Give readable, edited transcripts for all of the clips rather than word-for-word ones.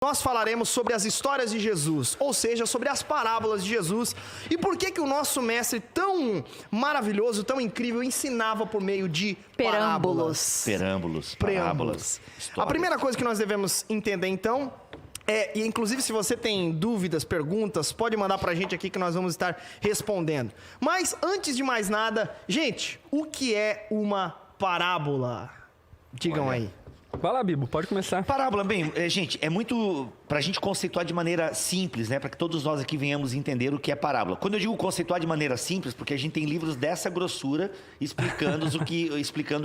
Nós falaremos sobre as histórias de Jesus, ou seja, sobre as parábolas de Jesus e por que o nosso mestre tão maravilhoso, tão incrível, ensinava por meio de parábolas. Parábolas. A primeira coisa que nós devemos entender então e inclusive se você tem dúvidas, perguntas, pode mandar pra gente aqui que nós vamos estar respondendo. Mas antes de mais nada, gente, o que é uma parábola? Digam aí. Vai lá, Bibo, pode começar. Parábola, bem, gente, é muito pra gente conceituar de maneira simples, né? Para que todos nós aqui venhamos entender o que é parábola. Quando eu digo conceituar de maneira simples, porque a gente tem livros dessa grossura explicando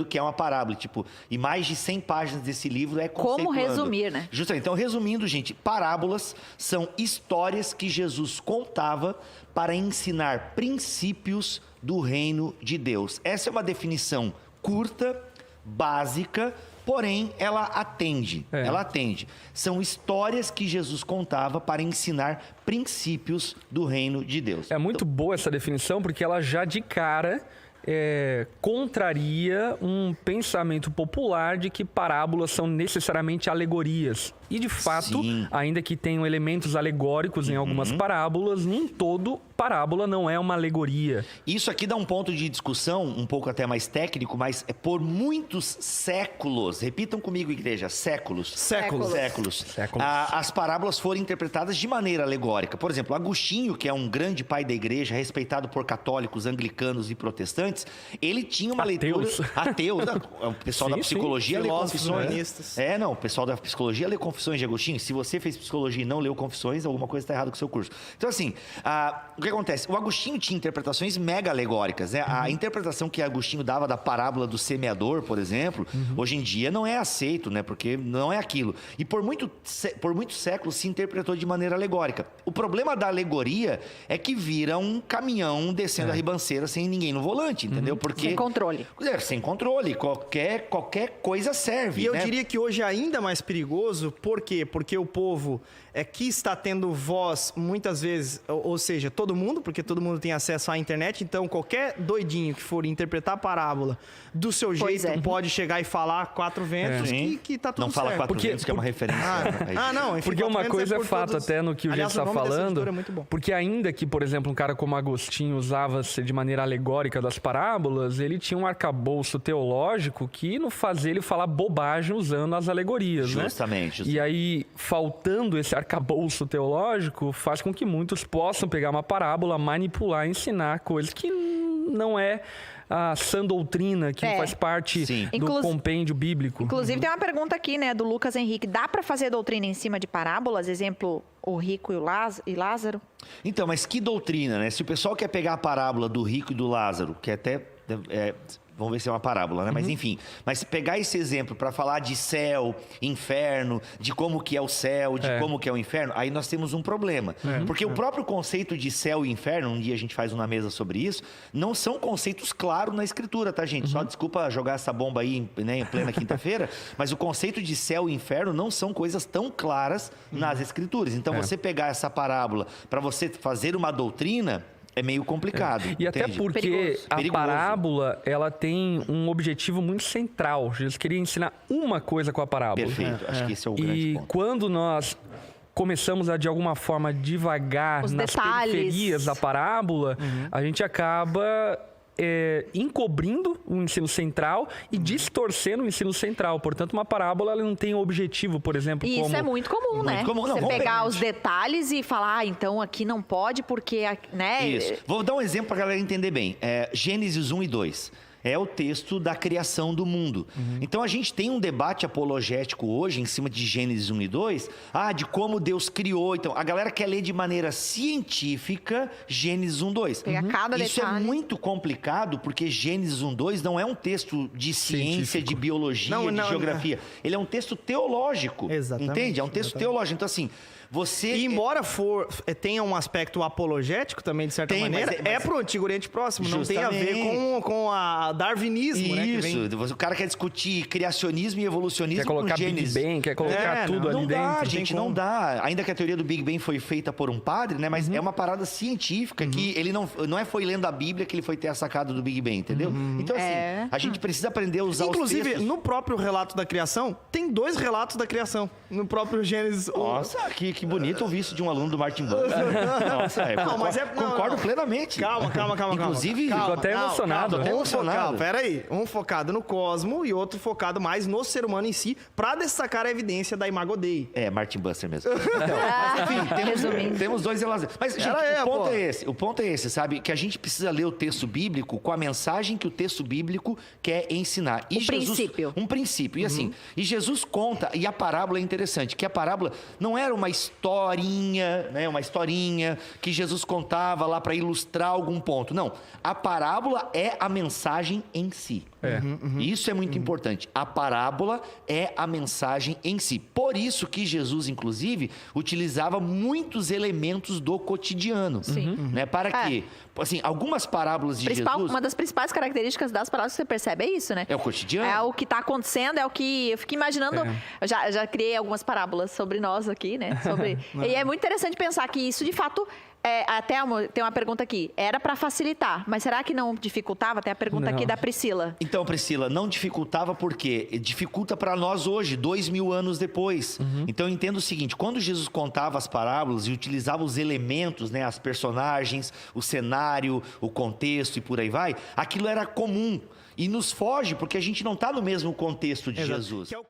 o que é uma parábola. Tipo, e mais de 100 páginas desse livro é conceituando. Como resumir, né? Justamente. Então, resumindo, gente, parábolas são histórias que Jesus contava para ensinar princípios do reino de Deus. Essa é uma definição curta, básica, porém, ela atende. Ela atende. São histórias que Jesus contava para ensinar princípios do reino de Deus. É muito boa essa definição, porque ela já de cara contraria um pensamento popular de que parábolas são necessariamente alegorias. E, de fato, ainda que tenham elementos alegóricos em algumas parábolas, nem todo parábola não é uma alegoria. Isso aqui dá um ponto de discussão, um pouco até mais técnico, mas por muitos séculos, repitam comigo, igreja, séculos. As parábolas foram interpretadas de maneira alegórica. Por exemplo, Agostinho, que é um grande pai da igreja, respeitado por católicos, anglicanos e protestantes, ele tinha uma leitura... Ateus. O pessoal da psicologia lê Confissões. O pessoal da psicologia lê Confissões de Agostinho. Se você fez psicologia e não leu Confissões, alguma coisa está errada com o seu curso. Então, assim, o que acontece? O Agostinho tinha interpretações mega alegóricas, né? A interpretação que Agostinho dava da parábola do semeador, por exemplo, hoje em dia não é aceito, né? Porque não é aquilo. E por muitos séculos se interpretou de maneira alegórica. O problema da alegoria é que vira um caminhão descendo a ribanceira sem ninguém no volante, entendeu? Porque... Sem controle. Sem controle. Qualquer coisa serve, E eu né? diria que hoje é ainda mais perigoso, por quê? Porque o povo que está tendo voz muitas vezes, ou seja, todo mundo, porque todo mundo tem acesso à internet, então qualquer doidinho que for interpretar a parábola do seu jeito pode chegar e falar quatro ventos que tá tudo não fala certo. quatro ventos, que é uma referência. Não, enfim, Porque uma coisa é fato, todos... até no que o Aliás, Gê está falando, é muito bom. porque ainda que, por exemplo, um cara como Agostinho usava-se de maneira alegórica das parábolas, ele tinha um arcabouço teológico que não fazia ele falar bobagem usando as alegorias, Justamente. E aí, faltando esse arcabouço teológico, faz com que muitos possam pegar uma parábola, manipular, ensinar coisas que não é a sã doutrina, que não faz parte do compêndio bíblico. Inclusive, tem uma pergunta aqui, né, do Lucas Henrique. Dá para fazer doutrina em cima de parábolas? Exemplo, o rico e Lázaro? Então, mas que doutrina, né? Se o pessoal quer pegar a parábola do rico e do Lázaro, que até... vamos ver se é uma parábola, né? Mas enfim, mas pegar esse exemplo para falar de céu, inferno, de como que é o céu, de como que é o inferno, aí nós temos um problema. Porque o próprio conceito de céu e inferno, um dia a gente faz uma mesa sobre isso, não são conceitos claros na escritura, tá, gente? Só desculpa jogar essa bomba aí, né, em plena quinta-feira, mas o conceito de céu e inferno não são coisas tão claras nas escrituras. Então, você pegar essa parábola para você fazer uma doutrina... é meio complicado. E até porque a parábola, ela tem um objetivo muito central. Jesus queria ensinar uma coisa com a parábola. Perfeito. Acho que esse é o grande ponto. E quando nós começamos a, de alguma forma, divagar nas periferias da parábola, a gente acaba... encobrindo o ensino central e distorcendo o ensino central. Portanto, uma parábola ela não tem objetivo, por exemplo, e como... isso é muito comum, né? Você pegar os detalhes e falar, então aqui não pode porque... né? Isso. Vou dar um exemplo para a galera entender bem. Gênesis 1 e 2. É o texto da criação do mundo. Então, a gente tem um debate apologético hoje, em cima de Gênesis 1 e 2, de como Deus criou. Então, a galera quer ler de maneira científica Gênesis 1 e 2. Pegar cada Isso detalhe. é muito complicado, porque Gênesis 1 e 2 não é um texto de ciência, de biologia, de geografia. Ele é um texto teológico. Exatamente. Entende? É um texto teológico. Então, assim... E embora tenha um aspecto apologético também, de certa maneira, mas pro Antigo Oriente Próximo, não tem a ver com a darwinismo, né? Isso, o cara quer discutir criacionismo e evolucionismo Quer colocar com Gênesis. Big Bang, quer colocar tudo ali dentro. Não dá, gente, não dá. Ainda que a teoria do Big Bang foi feita por um padre, né? Mas é uma parada científica que ele não foi lendo a Bíblia que ele foi ter a sacada do Big Bang, entendeu? Então, assim, a gente precisa aprender a usar Inclusive, os textos. no próprio relato da criação, tem 2 relatos da criação. No próprio Gênesis. Nossa, que bonito ouvir isso de um aluno do Martin Buber. Nossa, concordo plenamente. Calma. Inclusive, calma, ficou até emocionado. Tô até emocionado. Peraí. Um focado no cosmo e outro focado mais no ser humano em si, pra destacar a evidência da Imago Dei. Martin Buster mesmo. Mas, enfim, temos 2 relatos. Mas, gente, o ponto é esse, sabe? Que a gente precisa ler o texto bíblico com a mensagem que o texto bíblico quer ensinar. E princípio. Um princípio. E assim, e Jesus conta, e a parábola é interessante, que a parábola não era uma historinha, né? Uma historinha que Jesus contava lá para ilustrar algum ponto. Não. A parábola é a mensagem em si. Isso é muito importante. A parábola é a mensagem em si. Por isso que Jesus, inclusive, utilizava muitos elementos do cotidiano. Né? Para quê? Assim, algumas parábolas de Jesus... Uma das principais características das parábolas que você percebe é isso, né? É o cotidiano. É o que está acontecendo, é o que... Eu fico imaginando... Eu já criei algumas parábolas sobre nós aqui, né? E é muito interessante pensar que isso, de fato... tem uma pergunta aqui. Era para facilitar, mas será que não dificultava? Tem a pergunta aqui da Priscila. Então, Priscila, não dificultava porque dificulta para nós hoje, 2000 anos depois. Então, eu entendo o seguinte, quando Jesus contava as parábolas e utilizava os elementos, né, as personagens, o cenário, o contexto e por aí vai, aquilo era comum. E nos foge porque a gente não está no mesmo contexto de Jesus.